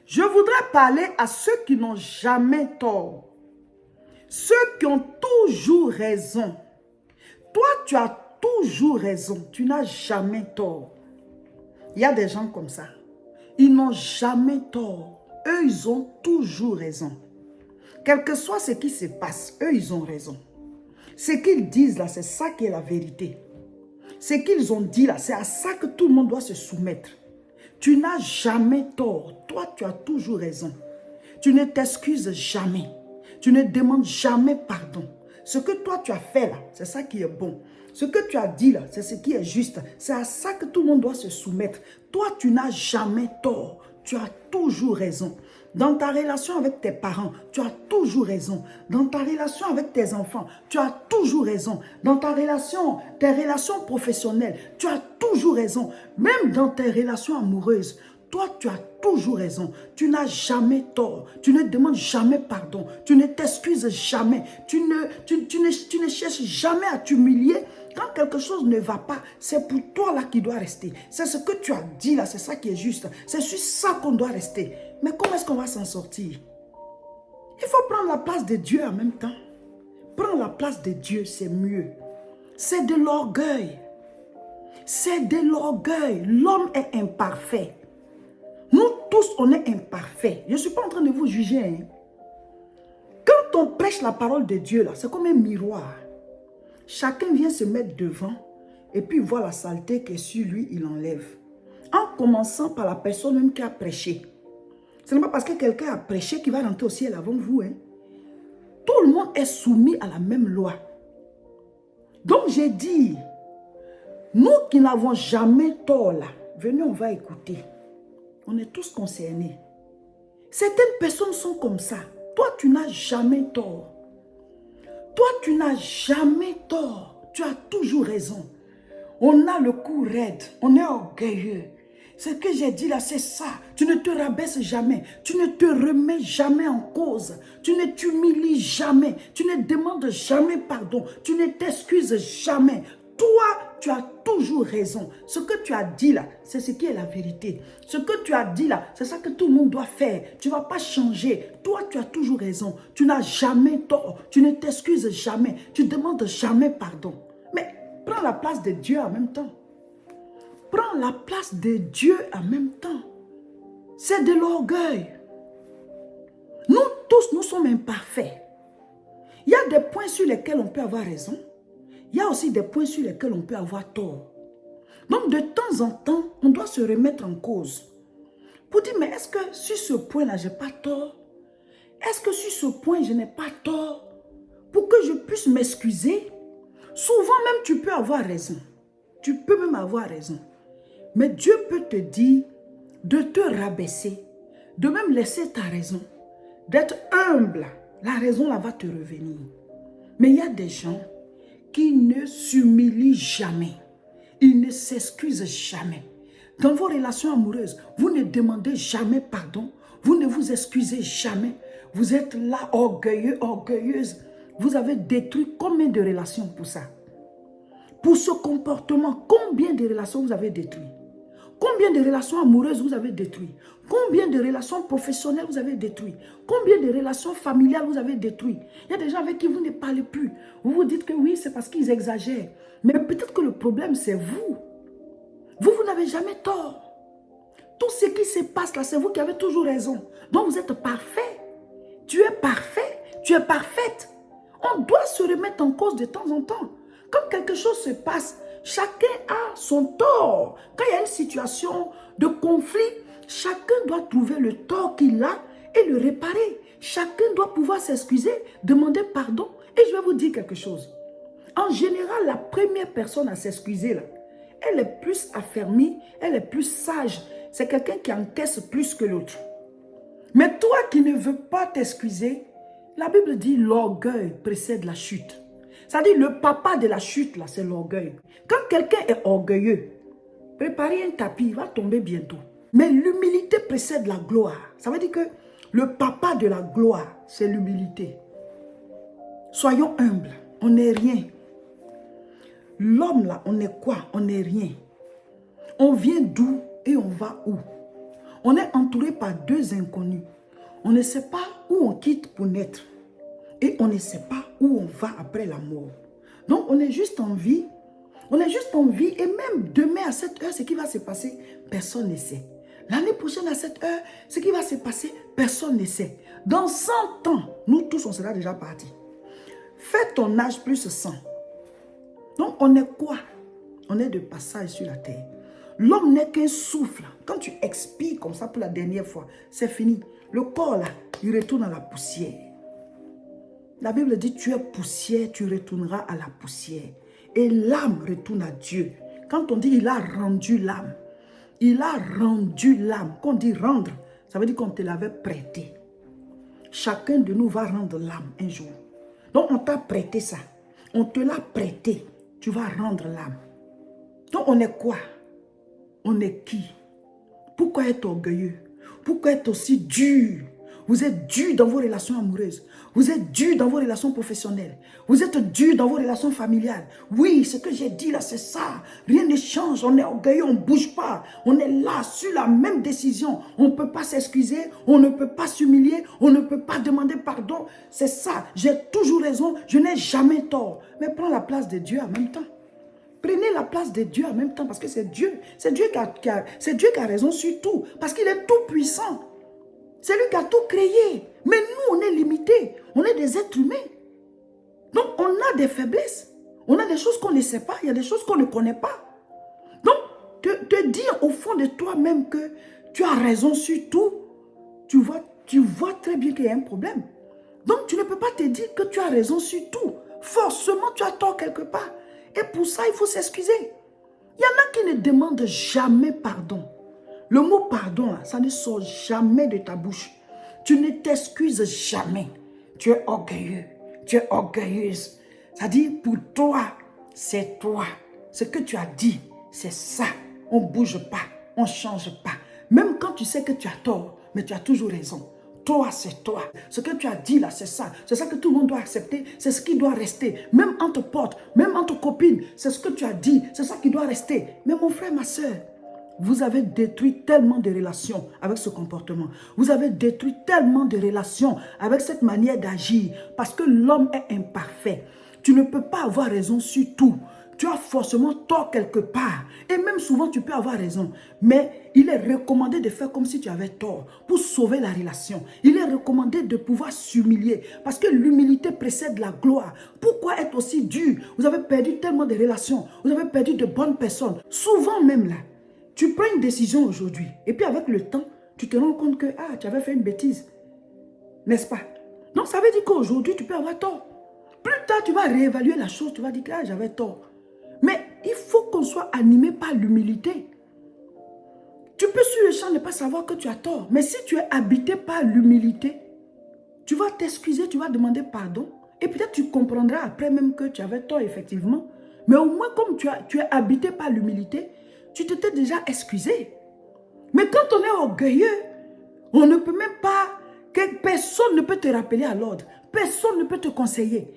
Je voudrais parler à ceux qui n'ont jamais tort. Ceux qui ont toujours raison. Toi, tu as toujours raison. Tu n'as jamais tort. Il y a des gens comme ça. Ils n'ont jamais tort. Eux, ils ont toujours raison. Quel que soit ce qui se passe, eux, ils ont raison. Ce qu'ils disent là, c'est ça qui est la vérité. Ce qu'ils ont dit là, c'est à ça que tout le monde doit se soumettre. Tu n'as jamais tort. Toi, tu as toujours raison. Tu ne t'excuses jamais. Tu ne demandes jamais pardon. Ce que toi, tu as fait là, c'est ça qui est bon. Ce que tu as dit là, c'est ce qui est juste. C'est à ça que tout le monde doit se soumettre. Toi, tu n'as jamais tort. Tu as toujours raison. Dans ta relation avec tes parents, tu as toujours raison. Dans ta relation avec tes enfants, tu as toujours raison. Dans tes relations professionnelles, tu as toujours raison. Même dans tes relations amoureuses, toi, tu as toujours raison. Tu n'as jamais tort. Tu ne demandes jamais pardon. Tu ne t'excuses jamais. Tu ne cherches jamais à t'humilier. Quand quelque chose ne va pas, c'est pour toi là qui doit rester. C'est ce que tu as dit là, c'est ça qui est juste. C'est sur ça qu'on doit rester. Mais comment est-ce qu'on va s'en sortir? Il faut prendre la place de Dieu en même temps. Prendre la place de Dieu, c'est mieux. C'est de l'orgueil. C'est de l'orgueil. L'homme est imparfait. Nous tous, on est imparfaits. Je ne suis pas en train de vous juger. Hein. Quand on prêche la parole de Dieu, là, c'est comme un miroir. Chacun vient se mettre devant et puis voit la saleté qui est sur lui, il enlève. En commençant par la personne même qui a prêché. Ce n'est pas parce que quelqu'un a prêché qu'il va rentrer au ciel avant vous. Hein. Tout le monde est soumis à la même loi. Donc j'ai dit, nous qui n'avons jamais tort là, venez, on va écouter. On est tous concernés. Certaines personnes sont comme ça. Toi, tu n'as jamais tort. Toi, tu n'as jamais tort. Tu as toujours raison. On a le cou raide. On est orgueilleux. Ce que j'ai dit là, c'est ça. Tu ne te rabaisses jamais. Tu ne te remets jamais en cause. Tu ne t'humilies jamais. Tu ne demandes jamais pardon. Tu ne t'excuses jamais. Toi, tu as toujours raison. Ce que tu as dit là, c'est ce qui est la vérité. Ce que tu as dit là, c'est ça que tout le monde doit faire. Tu ne vas pas changer. Toi, tu as toujours raison. Tu n'as jamais tort. Tu ne t'excuses jamais. Tu ne demandes jamais pardon. Mais prends la place de Dieu en même temps. Prends la place de Dieu en même temps. C'est de l'orgueil. Nous tous, nous sommes imparfaits. Il y a des points sur lesquels on peut avoir raison. Il y a aussi des points sur lesquels on peut avoir tort. Donc, de temps en temps, on doit se remettre en cause. Pour dire, mais est-ce que sur ce point-là, je n'ai pas tort? Est-ce que sur ce point, je n'ai pas tort? Pour que je puisse m'excuser. Souvent même, tu peux avoir raison. Tu peux même avoir raison. Mais Dieu peut te dire de te rabaisser, de même laisser ta raison, d'être humble. La raison, là, va te revenir. Mais il y a des gens qui ne s'humilient jamais. Ils ne s'excusent jamais. Dans vos relations amoureuses, vous ne demandez jamais pardon. Vous ne vous excusez jamais. Vous êtes là, orgueilleux, orgueilleuse. Vous avez détruit combien de relations pour ça? Pour ce comportement, combien de relations vous avez détruit? Combien de relations amoureuses vous avez détruit? Combien de relations professionnelles vous avez détruit? Combien de relations familiales vous avez détruit? Il y a des gens avec qui vous ne parlez plus. Vous vous dites que oui, c'est parce qu'ils exagèrent. Mais peut-être que le problème, c'est vous. Vous n'avez jamais tort. Tout ce qui se passe là, c'est vous qui avez toujours raison. Donc vous êtes parfait. Tu es parfait. Tu es parfaite. On doit se remettre en cause de temps en temps. Quand quelque chose se passe, chacun a son tort. Quand il y a une situation de conflit, chacun doit trouver le tort qu'il a et le réparer. Chacun doit pouvoir s'excuser, demander pardon. Et je vais vous dire quelque chose. En général, la première personne à s'excuser, là, elle est plus affermie, elle est plus sage. C'est quelqu'un qui encaisse plus que l'autre. Mais toi qui ne veux pas t'excuser, la Bible dit l'orgueil précède la chute. C'est-à-dire le papa de la chute, là, c'est l'orgueil. Quand quelqu'un est orgueilleux, préparez un tapis, il va tomber bientôt. Mais l'humilité précède la gloire. Ça veut dire que le papa de la gloire, c'est l'humilité. Soyons humbles, on n'est rien. L'homme là, on est quoi? On n'est rien. On vient d'où et on va où? On est entouré par deux inconnus. On ne sait pas où on quitte pour naître. Et on ne sait pas où on va après la mort. Donc, on est juste en vie. On est juste en vie. Et même demain à cette heure, ce qui va se passer, personne ne sait. L'année prochaine à cette heure, ce qui va se passer, personne ne sait. Dans 100 ans, nous tous, on sera déjà partis. Fais ton âge plus 100. Donc, on est quoi? On est de passage sur la terre. L'homme n'est qu'un souffle. Quand tu expires comme ça pour la dernière fois, c'est fini. Le corps là, il retourne à la poussière. La Bible dit, tu es poussière, tu retourneras à la poussière. Et l'âme retourne à Dieu. Quand on dit, il a rendu l'âme. Il a rendu l'âme. Quand on dit rendre, ça veut dire qu'on te l'avait prêté. Chacun de nous va rendre l'âme un jour. Donc on t'a prêté ça. On te l'a prêté. Tu vas rendre l'âme. Donc on est quoi? On est qui? Pourquoi être orgueilleux? Pourquoi être aussi dur? Vous êtes dur dans vos relations amoureuses. Vous êtes dur dans vos relations professionnelles. Vous êtes dur dans vos relations familiales. Oui, ce que j'ai dit là, c'est ça. Rien ne change. On est orgueilleux, on ne bouge pas. On est là sur la même décision. On ne peut pas s'excuser. On ne peut pas s'humilier. On ne peut pas demander pardon. C'est ça. J'ai toujours raison. Je n'ai jamais tort. Mais prends la place de Dieu en même temps. Prenez la place de Dieu en même temps parce que c'est Dieu. C'est Dieu qui a raison sur tout. Parce qu'il est tout puissant. C'est lui qui a tout créé. Mais nous, on est limités. On est des êtres humains. Donc, on a des faiblesses. On a des choses qu'on ne sait pas. Il y a des choses qu'on ne connaît pas. Donc, te dire au fond de toi-même que tu as raison sur tout, tu vois très bien qu'il y a un problème. Donc, tu ne peux pas te dire que tu as raison sur tout. Forcément, tu as tort quelque part. Et pour ça, il faut s'excuser. Il y en a qui ne demandent jamais pardon. Le mot pardon, là, ça ne sort jamais de ta bouche. Tu ne t'excuses jamais. Tu es orgueilleux. Tu es orgueilleuse. Ça dit, pour toi, c'est toi. Ce que tu as dit, c'est ça. On ne bouge pas. On ne change pas. Même quand tu sais que tu as tort, mais tu as toujours raison. Toi, c'est toi. Ce que tu as dit là, c'est ça. C'est ça que tout le monde doit accepter. C'est ce qui doit rester. Même entre potes, même entre copines, c'est ce que tu as dit. C'est ça qui doit rester. Mais mon frère, ma soeur, vous avez détruit tellement de relations avec ce comportement. Vous avez détruit tellement de relations avec cette manière d'agir. Parce que l'homme est imparfait. Tu ne peux pas avoir raison sur tout. Tu as forcément tort quelque part. Et même souvent, tu peux avoir raison. Mais il est recommandé de faire comme si tu avais tort pour sauver la relation. Il est recommandé de pouvoir s'humilier parce que l'humilité précède la gloire. Pourquoi être aussi dur? Vous avez perdu tellement de relations. Vous avez perdu de bonnes personnes. Souvent même là, tu prends une décision aujourd'hui. Et puis avec le temps, tu te rends compte que tu avais fait une bêtise. N'est-ce pas? Donc ça veut dire qu'aujourd'hui, tu peux avoir tort. Plus tard, tu vas réévaluer la chose. Tu vas dire que j'avais tort. Mais il faut qu'on soit animé par l'humilité. Tu peux sur le champ ne pas savoir que tu as tort. Mais si tu es habité par l'humilité, tu vas t'excuser, tu vas demander pardon. Et peut-être tu comprendras après même que tu avais tort effectivement. Mais au moins comme tu es habité par l'humilité, tu t'étais déjà excusé. Mais quand on est orgueilleux, on ne peut même pas, que personne ne peut te rappeler à l'ordre. Personne ne peut te conseiller.